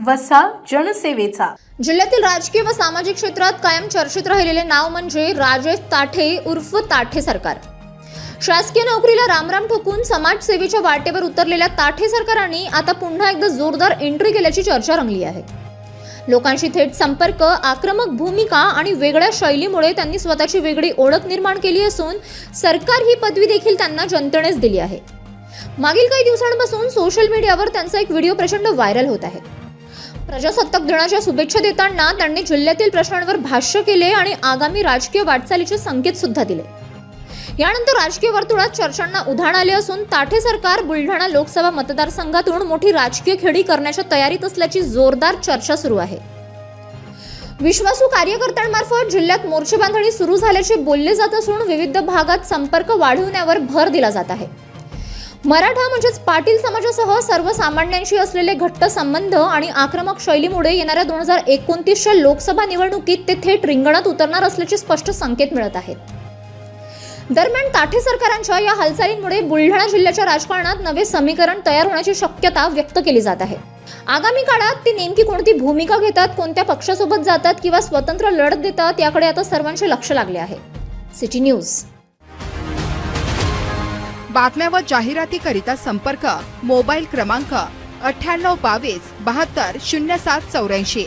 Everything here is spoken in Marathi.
वसा जनसेवेचा. जिल्ह्यातील राजकीय व सामाजिक क्षेत्रात कायम चर्चेत राहिलेले नाव म्हणजे राजेश ताठे उर्फ ताठे सरकार. शासकीय नोकरीला रामराम ठोकून समाजसेवेच्या वाटेवर उतरलेल्या ताठे सरकारांनी आता पुन्हा एकदा जोरदार एंट्री केल्याची चर्चा रंगली आहे. लोकांशी थेट संपर्क, आक्रमक भूमिका आणि वेगळ्या शैलीमुळे त्यांनी स्वतःची वेगळी ओळख निर्माण केली असून सरकार ही पदवी देखील त्यांना जनतेनेच दिली आहे. मागील काही दिवसांपासून सोशल मीडियावर त्यांचा एक व्हिडिओ प्रचंड व्हायरल होत आहे. प्रजासत्ताक दिनाच्या शुभेच्छा देताना त्यांनी जिल्ह्यातील प्रश्नांवर भाष्य केले आणि आगामी राजकीय वाटचालीचे संकेत सुद्धा दिले. यानंतर राजकीय वर्तुळात चर्चांना उधाण आले असून ताठे सरकार बुलढाणा लोकसभा मतदारसंघातून मोठी राजकीय खेळी करण्याच्या तयारीत असल्याची जोरदार चर्चा सुरू आहे. विश्वासू कार्यकर्त्यांमार्फत जिल्ह्यात मोर्चे बांधणी सुरू झाल्याचे बोलले जात असून विविध भागात संपर्क वाढवण्यावर भर दिला जात आहे. मराठा म्हणजेच पाटील समाजासह सर्वसामान्यांशी असलेले घट्ट संबंध आणि आक्रमक शैलीमुळे येणाऱ्या 2029च्या लोकसभा निवडणुकीत ते थेट रिंगणात उतरणार असल्याचे स्पष्ट संकेत मिळत आहेत. दरम्यान ताठे सरकारांच्या या हालचालींमुळे बुलढाणा जिल्ह्याच्या राजकारणात नवे समीकरण तयार होण्याची शक्यता व्यक्त केली जात आहे. आगामी काळात ते नेमकी कोणती भूमिका घेतात, कोणत्या पक्षासोबत जातात किंवा स्वतंत्र लढत देतात याकडे आता सर्वांचे लक्ष लागले आहे. City news. बातम्या व जाहिरातीकरिता संपर्क मोबाईल क्रमांक 9822 72 0784.